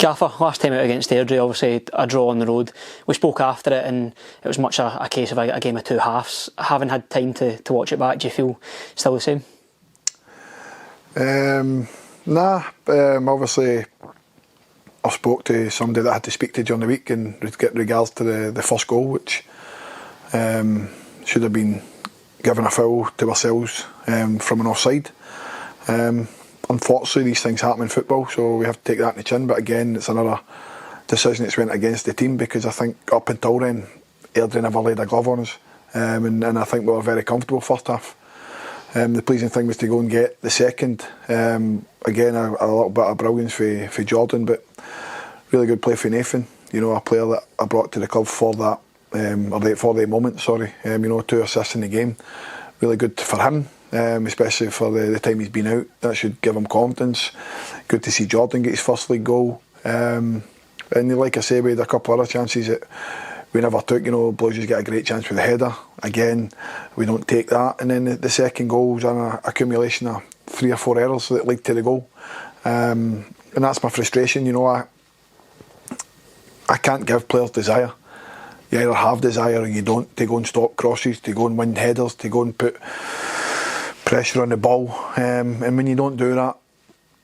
Gaffer, last time out against Airdrie, obviously a draw on the road. We spoke after it and it was much a case of a game of two halves. Having had time to watch it back, do you feel still the same? Obviously I spoke to somebody that I had to speak to during the week in regards to the first goal, which should have been given a foul to ourselves from an offside. Unfortunately, these things happen in football, so we have to take that in the chin. But again, it's another decision that's went against the team, because I think up until then, Airdrie never laid a glove on us, and I think we were very comfortable first half. The pleasing thing was to go and get the second. Again, a little bit of brilliance for Jordan, but really good play for Nathan. You know, a player that I brought to the club for that, for the moment. Sorry, 2 assists in the game. Really good for him. Especially for the time he's been out. That should give him confidence. Good to see Jordan get his first league goal. And like I say, we had a couple other chances that we never took. Blues just get a great chance with the header. Again, we don't take that. And then the second goal was an accumulation of 3 or 4 errors that led to the goal. And that's my frustration. I can't give players desire. You either have desire or you don't, to go and stop crosses, to go and win headers, to go and put pressure on the ball, and when you don't do that,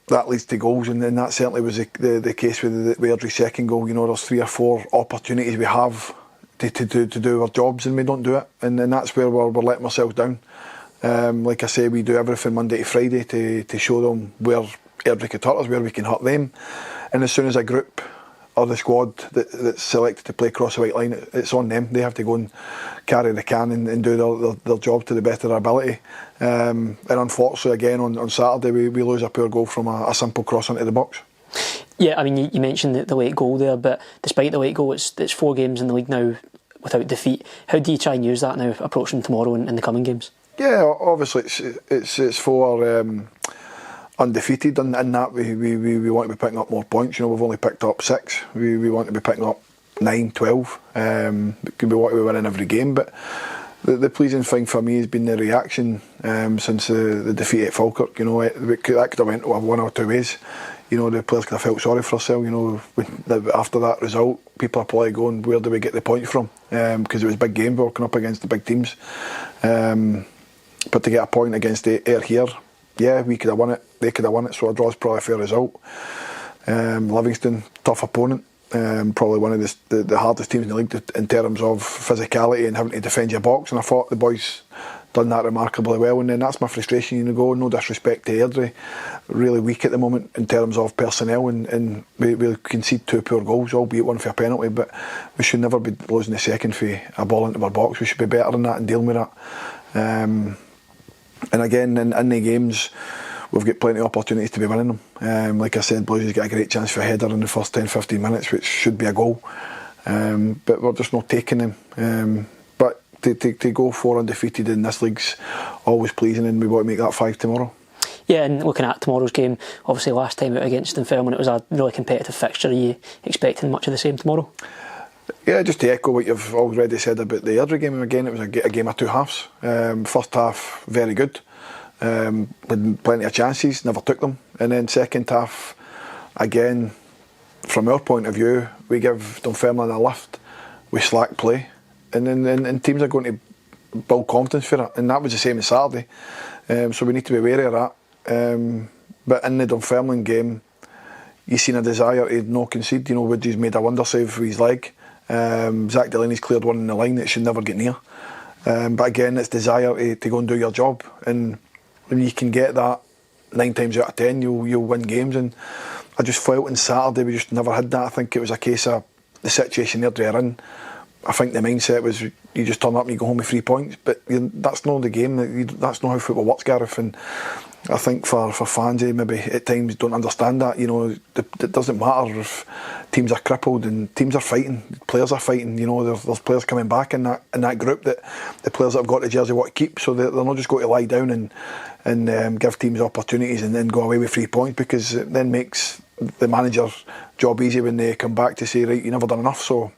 that leads to goals, and that certainly was the case with Airdrie's second goal. There's 3 or 4 opportunities we have to do our jobs, and we don't do it, and that's where we're letting ourselves down. Like I say, we do everything Monday to Friday to show them where Airdrie can hurt us, where we can hurt them, and as soon as a group or the squad that's selected to play across the white line, it's on them. They have to go and carry the can and do their job to the best of their ability. And unfortunately, again, on Saturday, we lose a poor goal from a simple cross into the box. Yeah, I mean, you mentioned the late goal there, but despite the late goal, it's 4 games in the league now without defeat. How do you try and use that now, approaching tomorrow and the coming games? Yeah, obviously it's 4 undefeated, and in that we want to be picking up more points. We've only picked up 6. We want to be picking up 9, 12. We want to be winning every game, but the pleasing thing for me has been the reaction since the defeat at Falkirk. That could have went 1 or 2 ways. The players could have felt sorry for themselves. After that result, people are probably going, where do we get the points from? Because it was big games, working up against the big teams. But to get a point against Ayr here, yeah, we could have won it, they could have won it, so a draw is probably a fair result. Livingston, tough opponent, probably one of the hardest teams in the league in terms of physicality and having to defend your box, and I thought the boys done that remarkably well, and then that's my frustration. No disrespect to Airdrie, really weak at the moment in terms of personnel, and we concede 2 poor goals, albeit one for a penalty, but we should never be losing the second for a ball into our box. We should be better than that and dealing with that. And again, in the games, we've got plenty of opportunities to be winning them. Like I said, Blues has got a great chance for a header in the first 10-15 minutes, which should be a goal. But we're just not taking them. But to go 4 undefeated in this league's always pleasing, and we want to make that 5 tomorrow. Yeah, and looking at tomorrow's game, obviously last time out against Dunfermline, it was a really competitive fixture. Are you expecting much of the same tomorrow? Yeah, just to echo what you've already said about the Airdrie game, again, it was a game of 2 halves. First half, very good. With plenty of chances, never took them. And then second half, again, from our point of view, we give Dunfermline a lift. We slack play. And teams are going to build confidence for it. And that was the same as Saturday. So we need to be wary of that. But in the Dunfermline game, you've seen a desire to not concede. Woodsy's made a wonder save with his leg. Zach Delaney's cleared one in the line that should never get near. But again, it's desire to go and do your job, and when you can get that 9 times out of 10, you'll win games. And I just felt on Saturday we just never had that. I think it was a case of the situation they're in. I think the mindset was you just turn up and you go home with 3 points, but that's not the game. That's not how football works, Gareth. And I think for fans, maybe at times don't understand that. It doesn't matter if teams are crippled and teams are fighting, players are fighting. There's players coming back in that group that the players that have got the jersey want to keep. So they're not just going to lie down and give teams opportunities and then go away with 3 points, because it then makes the manager's job easy when they come back to say, right, you never done enough. So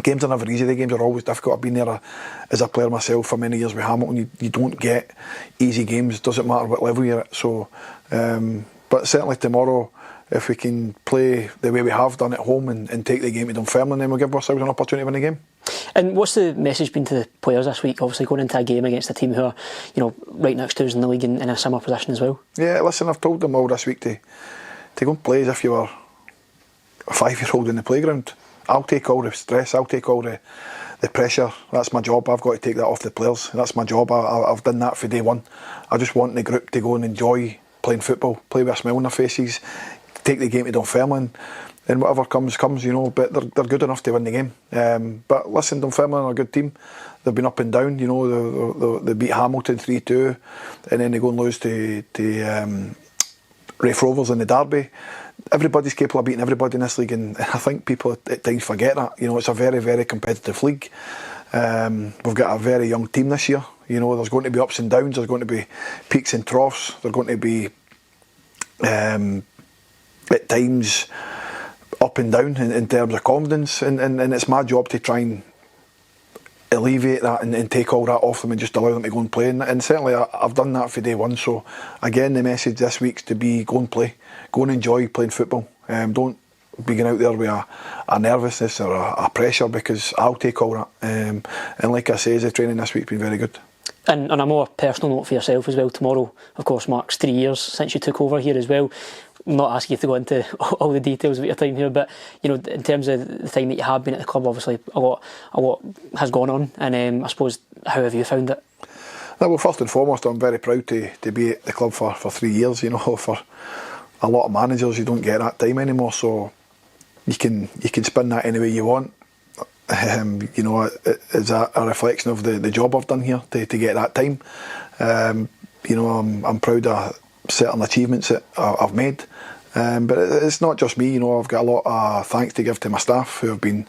games are never easy. The games are always difficult. I've been there as a player myself for many years with Hamilton. You don't get easy games. It doesn't matter what level you're at. So, but certainly tomorrow, if we can play the way we have done at home and take the game to Dunfermline, then we'll give ourselves an opportunity to win the game. And what's the message been to the players this week? Obviously going into a game against a team who are, right next to us in the league in a similar position as well. Yeah, listen, I've told them all this week to go and play as if you were a 5-year-old in the playground. I'll take all the stress, I'll take all the pressure. That's my job. I've got to take that off the players. That's my job. I've done that for day one. I just want the group to go and enjoy playing football, play with a smile on their faces, take the game to Dunfermline, and whatever comes, but they're good enough to win the game. But listen, Dunfermline are a good team. They've been up and down, they beat Hamilton 3-2, and then they go and lose to Raith Rovers in the derby. Everybody's capable of beating everybody in this league, and I think people at times forget that. It's a very, very competitive league. We've got a very young team this year. There's going to be ups and downs, there's going to be peaks and troughs, there's going to be at times up and down in terms of confidence, and it's my job to try and alleviate that and take all that off them and just allow them to go and play. And certainly I've done that for day one. So again, the message this week's to be go and play, go and enjoy playing football. Don't be going out there with a nervousness or a pressure, because I'll take all that. And like I say, the training this week's been very good. And on a more personal note for yourself as well, tomorrow of course marks 3 years since you took over here as well. I'm not asking you to go into all the details of your time here, but in terms of the time that you have been at the club, obviously a lot has gone on, and I suppose, how have you found it? Well, first and foremost, I'm very proud to be at the club for 3 years. For a lot of managers, you don't get that time anymore, so you can spin that any way you want. Is that a reflection of the job I've done here to get that time? I'm proud of certain achievements that I've made, but it's not just me. I've got a lot of thanks to give to my staff who have been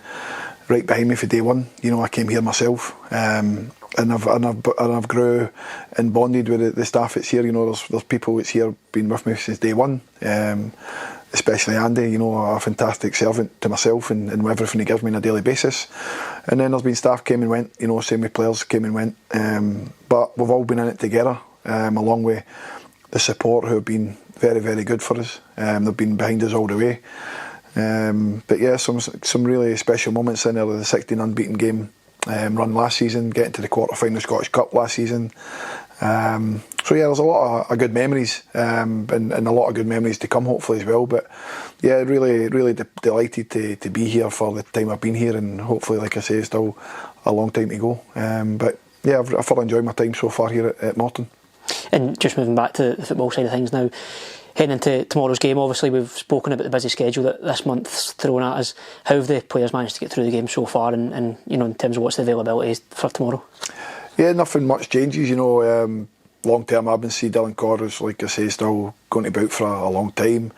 right behind me for day one. I came here myself, and I've grew and bonded with the staff that's here. There's people that's here been with me since day one, especially Andy. A fantastic servant to myself and everything he gives me on a daily basis. And then there's been staff came and went. Same with players came and went, but we've all been in it together, along with the support who have been very, very good for us. They've been behind us all the way. But yeah, some really special moments in there. The 16 unbeaten game run last season, getting to the quarter-final Scottish Cup last season. So yeah, there's a lot of good memories, and a lot of good memories to come hopefully as well. But yeah, really, really delighted to be here for the time I've been here, and hopefully, like I say, still a long time to go. But yeah, I've thoroughly enjoyed my time so far here at Morton. And just moving back to the football side of things now, heading into tomorrow's game, obviously we've spoken about the busy schedule that this month's thrown at us. How have the players managed to get through the game so far, and in terms of what's the availability for tomorrow? Yeah, nothing much changes. Long term I've been seeing Dylan Corrs, like I say, still going to be out for a long time.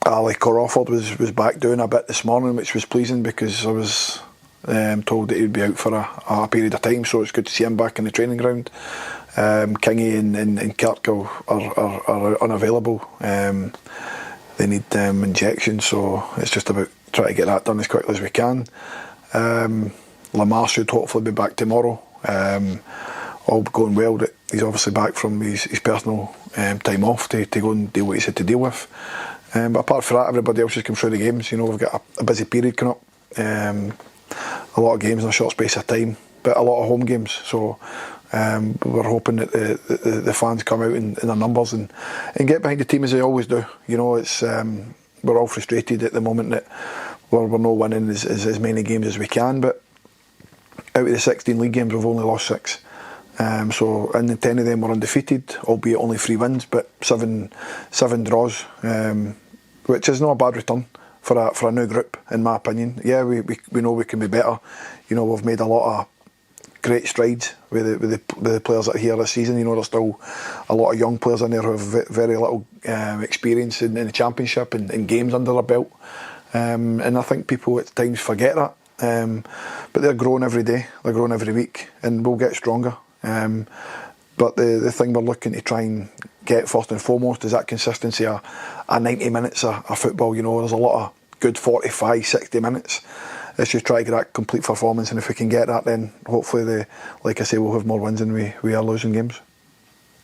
Ali Crawford was back doing a bit this morning, which was pleasing, because I was told that he'd be out for a period of time, so it's good to see him back in the training ground. Kingy and Kirk are unavailable. They need injections, so it's just about trying to get that done as quickly as we can. Lamar should hopefully be back tomorrow. All going well. That he's obviously back from his personal time off to go and deal what he's had to deal with. But apart from that, everybody else has come through the games. We've got a busy period coming up. A lot of games in a short space of time, but a lot of home games. So we're hoping that the fans come out in their numbers and get behind the team as they always do. It's we're all frustrated at the moment that we're not winning as many games as we can, but out of the 16 league games we've only lost 6. So in the 10 of them we're undefeated, albeit only 3 wins, but seven draws, which is not a bad return for a new group, in my opinion. Yeah, we know we can be better. We've made a lot of great strides with the players that are here this season. There's still a lot of young players in there who have very little experience in the championship and games under their belt. And I think people at times forget that. But they're growing every day, they're growing every week, and we'll get stronger. But the thing we're looking to try and get first and foremost is that consistency of 90 minutes of football. There's a lot of good 45, 60 minutes. Let's just try to get that complete performance, and if we can get that, then hopefully, like I say, we'll have more wins than we are losing games.